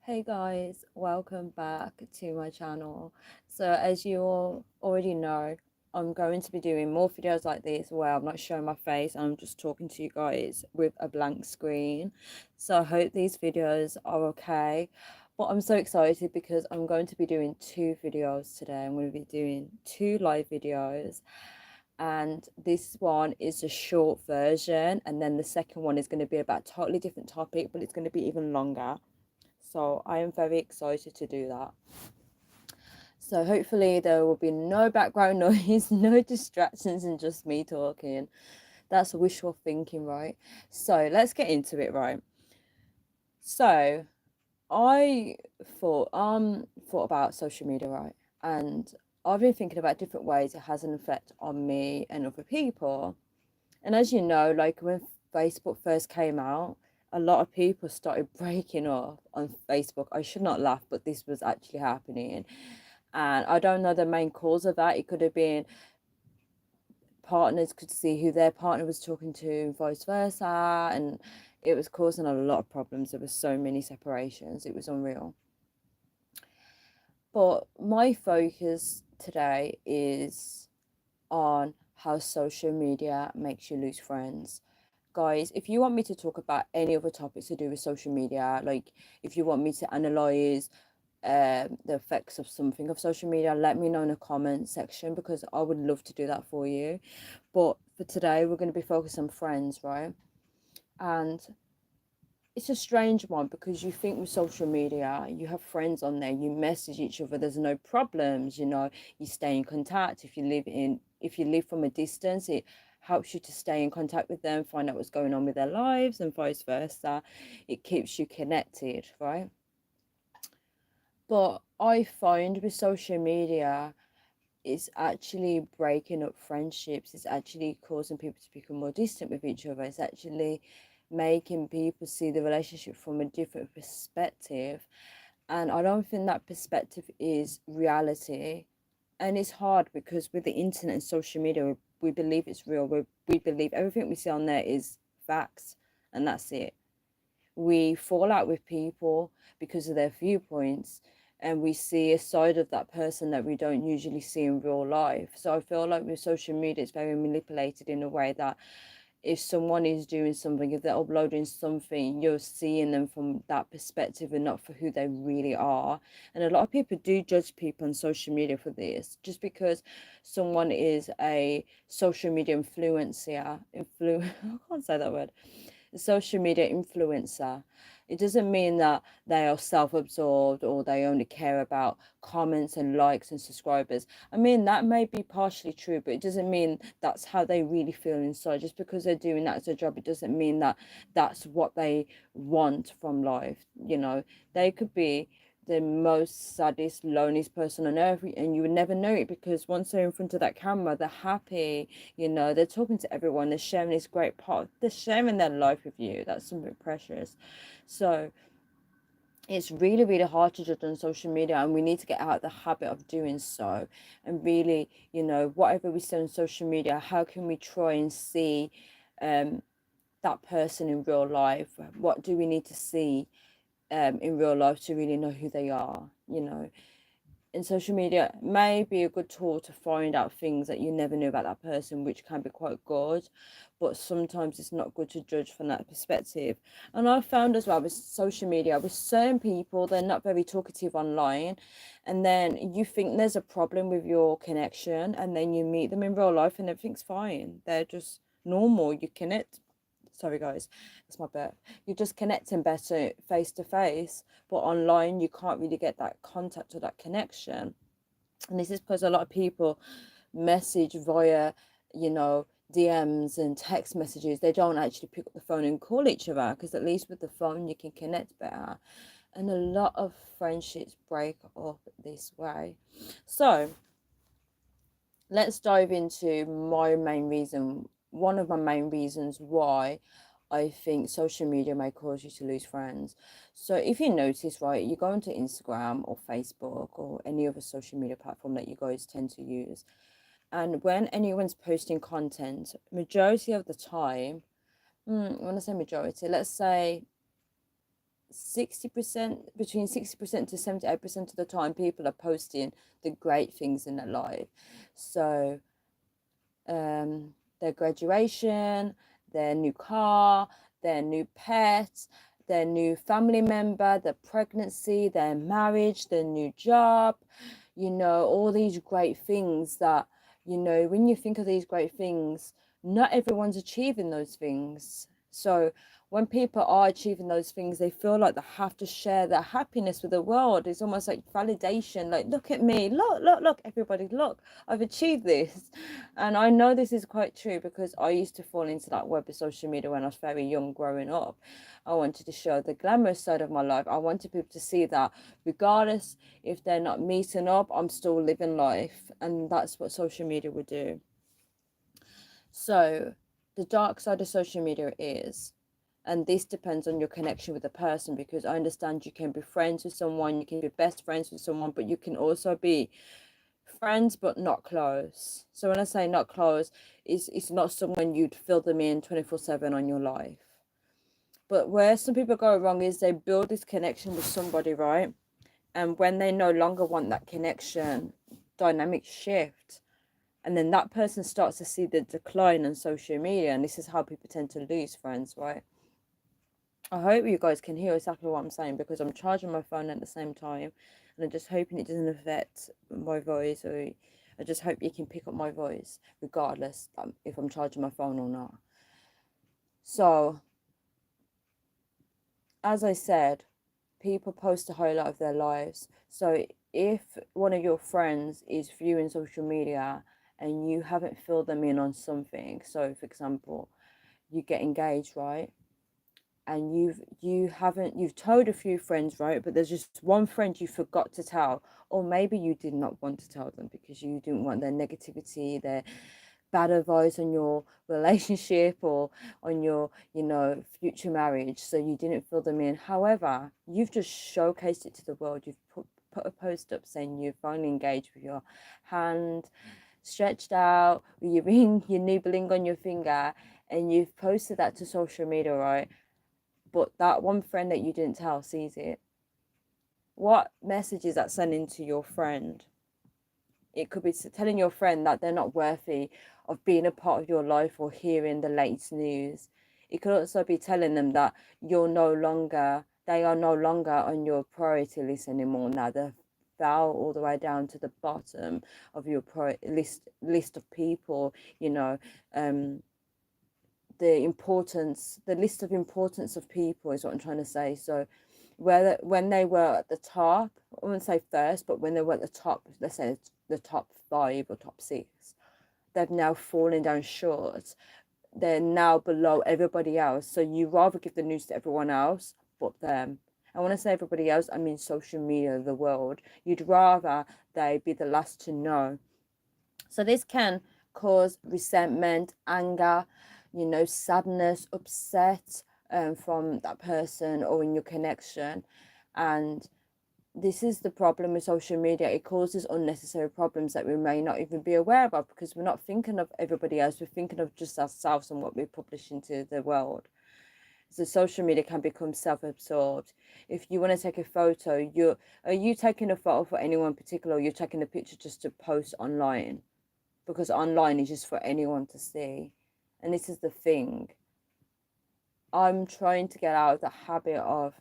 Hey guys, welcome back to my channel. So as you all already know, I'm going to be doing more videos like this where I'm not showing my face and I'm just talking to you guys with a blank screen. So I hope these videos are okay. But I'm so excited because I'm going to be doing two videos today. I'm going to be doing two live videos, and this one is a short version, and then the second one is going to be about a totally different topic, but it's going to be even longer. So I am very excited to do that. So hopefully there will be no background noise, no distractions, and just me talking. That's wishful thinking, right? So let's get into it, right? So I thought about social media, right? And I've been thinking about different ways it has an effect on me and other people. And as you know, like when Facebook first came out, a lot of people started breaking up on Facebook. I should not laugh, but this was actually happening. And I don't know the main cause of that. It could have been partners could see who their partner was talking to, and vice versa. And it was causing a lot of problems. There were so many separations. It was unreal. But my focus today is on how social media makes you lose friends. Guys, if you want me to talk about any other topics to do with social media, like if you want me to analyze the effects of something of social media, let me know in the comment section because I would love to do that for you. But for today, we're going to be focused on friends, right? And it's a strange one because you think with social media, you have friends on there, you message each other, there's no problems, you stay in contact. If you live from a distance, it helps you to stay in contact with them, find out what's going on with their lives, and vice versa. It keeps you connected, right? But I find with social media, it's actually breaking up friendships. It's actually causing people to become more distant with each other. It's actually making people see the relationship from a different perspective. And I don't think that perspective is reality. And it's hard because with the internet and social media, we believe it's real. We believe everything we see on there is facts, and that's it. We fall out with people because of their viewpoints, and we see a side of that person that we don't usually see in real life. So I feel like with social media, it's very manipulated in a way that if someone is doing something, if they're uploading something, you're seeing them from that perspective and not for who they really are. And a lot of people do judge people on social media for this. Just because someone is a social media I can't say that word, a social media influencer, it doesn't mean that they are self-absorbed or they only care about comments and likes and subscribers. I mean, that may be partially true, but it doesn't mean that's how they really feel inside. Just because they're doing that as a job, it doesn't mean that that's what they want from life. They could be the most saddest, loneliest person on earth, and you would never know it because once they're in front of that camera, they're happy. They're talking to everyone, they're sharing this great part, they're sharing their life with you. That's something precious. So it's really, really hard to judge on social media, and we need to get out of the habit of doing so. And really, whatever we see on social media, how can we try and see that person in real life? What do we need to see in real life to really know who they are? And social media may be a good tool to find out things that you never knew about that person, which can be quite good, but sometimes it's not good to judge from that perspective. And I found as well with social media, with certain people, they're not very talkative online, and then you think there's a problem with your connection, and then you meet them in real life and everything's fine. They're just normal. You connect. Sorry, guys, it's my birth. You're just connecting better face to face, but online you can't really get that contact or that connection. And this is because a lot of people message via, you know, DMs and text messages. They don't actually pick up the phone and call each other, because at least with the phone you can connect better. And a lot of friendships break up this way. So let's dive into one of my main reasons why I think social media may cause you to lose friends. So if you notice, right, you go onto Instagram or Facebook or any other social media platform that you guys tend to use, and when anyone's posting content, majority of the time, when I say majority, let's say 60%, between 60% to 78% of the time, people are posting the great things in their life. So their graduation, their new car, their new pet, their new family member, their pregnancy, their marriage, their new job, all these great things that, when you think of these great things, not everyone's achieving those things. So when people are achieving those things, they feel like they have to share their happiness with the world. It's almost like validation, like, look at me, look, everybody, look, I've achieved this. And I know this is quite true because I used to fall into that web of social media when I was very young growing up. I wanted to show the glamorous side of my life. I wanted people to see that regardless if they're not meeting up, I'm still living life. And that's what social media would do. So the dark side of social media is, and this depends on your connection with the person, because I understand you can be friends with someone, you can be best friends with someone, but you can also be friends but not close. So when I say not close, it's not someone you'd fill them in 24/7 on your life. But where some people go wrong is they build this connection with somebody, right? And when they no longer want that connection, dynamics shift. And then that person starts to see the decline on social media. And this is how people tend to lose friends, right? I hope you guys can hear exactly what I'm saying, because I'm charging my phone at the same time. And I'm just hoping it doesn't affect my voice, or I just hope you can pick up my voice regardless if I'm charging my phone or not. So, as I said, people post a highlight of their lives. So if one of your friends is viewing social media and you haven't filled them in on something, so for example, you get engaged, right? And you've told a few friends, right? But there's just one friend you forgot to tell, or maybe you did not want to tell them because you didn't want their negativity, their bad advice on your relationship or on your future marriage, so you didn't fill them in. However, you've just showcased it to the world. You've put a post up saying you're finally engaged with your hand stretched out, with your ring, your new bling on your finger, and you've posted that to social media, right? But that one friend that you didn't tell sees it. What message is that sending to your friend? It could be telling your friend that they're not worthy of being a part of your life or hearing the latest news. It could also be telling them that they are no longer on your priority list anymore. Now they've fell all the way down to the bottom of your list of people, the list of importance of people is what I'm trying to say. So when they were at the top, I wouldn't say first, but when they were at the top, let's say the top 5 or top 6, they've now fallen down short. They're now below everybody else. So you rather give the news to everyone else but them. And when I say everybody else, I mean social media, the world. You'd rather they be the last to know. So this can cause resentment, anger, sadness, upset from that person or in your connection. And this is the problem with social media. It causes unnecessary problems that we may not even be aware of, because we're not thinking of everybody else. We're thinking of just ourselves and what we publish into the world. So social media can become self-absorbed. If you want to take a photo, are you taking a photo for anyone particular, or you're taking a picture just to post online? Because online is just for anyone to see. And this is the thing. I'm trying to get out of the habit of,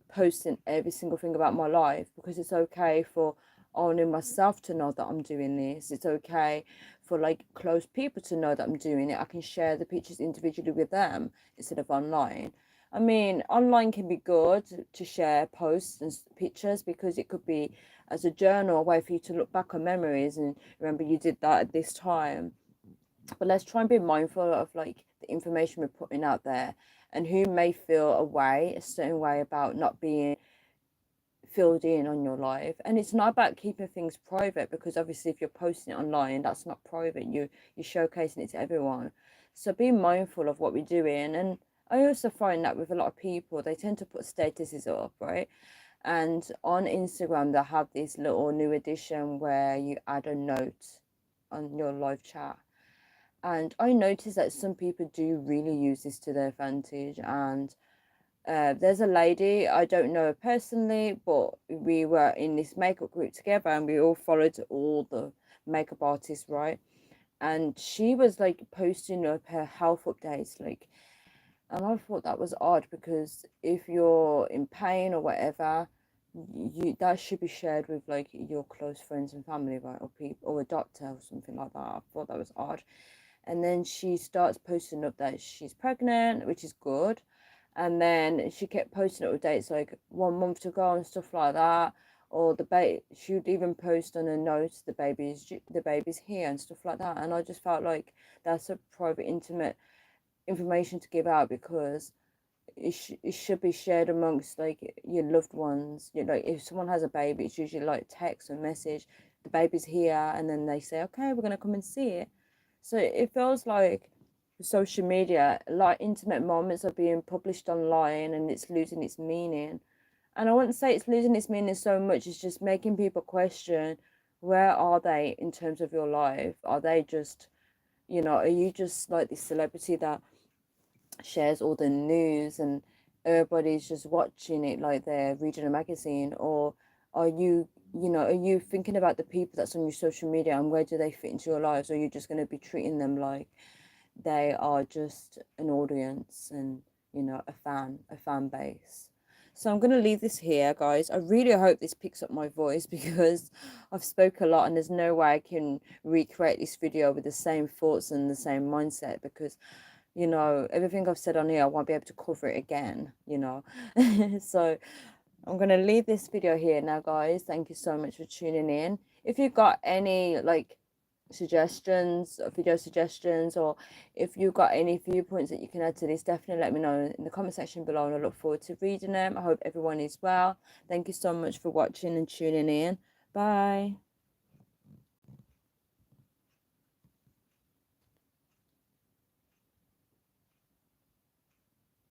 posting every single thing about my life, because it's okay for only myself to know that I'm doing this. It's okay for like close people to know that I'm doing it. I can share the pictures individually with them instead of online. I mean, online can be good to share posts and pictures, because it could be as a journal, a way for you to look back on memories and remember you did that at this time. But let's try and be mindful of like the information we're putting out there, and who may feel a certain way about not being filled in on your life. And it's not about keeping things private, because obviously if you're posting it online, that's not private. You're showcasing it to everyone. So be mindful of what we're doing. And I also find that with a lot of people, they tend to put statuses up, right? And on Instagram, they have this little new edition where you add a note on your live chat. And I noticed that some people do really use this to their advantage, and There's a lady, I don't know her personally, but we were in this makeup group together and we all followed all the makeup artists, right? And she was like posting up her health updates, like, and I thought that was odd because if you're in pain or whatever, you that should be shared with like your close friends and family, right? Or people or a doctor or something like that. I thought that was odd. And then she starts posting up that she's pregnant, which is good. And then she kept posting up dates like 1 month to go and stuff like that. Or the baby, she would even post on a note the baby's here and stuff like that. And I just felt like that's a private, intimate information to give out because it should be shared amongst like your loved ones. You know, like if someone has a baby, it's usually like text or message, the baby's here, and then they say, okay, we're gonna come and see it. So it feels like social media, like intimate moments are being published online and it's losing its meaning. And I wouldn't say it's losing its meaning so much, it's just making people question, where are they in terms of your life? Are they just, are you just like this celebrity that shares all the news and everybody's just watching it like they're reading a magazine? Or are are you thinking about the people that's on your social media and where do they fit into your lives? Or are you just going to be treating them like they are just an audience and a fan base? So I'm going to leave this here, guys. I really hope this picks up my voice because I've spoke a lot and there's no way I can recreate this video with the same thoughts and the same mindset because everything I've said on here, I won't be able to cover it again, So I'm going to leave this video here now, guys. Thank you so much for tuning in. If you've got any, like, suggestions, video suggestions, or if you've got any viewpoints that you can add to this, definitely let me know in the comment section below, and I look forward to reading them. I hope everyone is well. Thank you so much for watching and tuning in. Bye.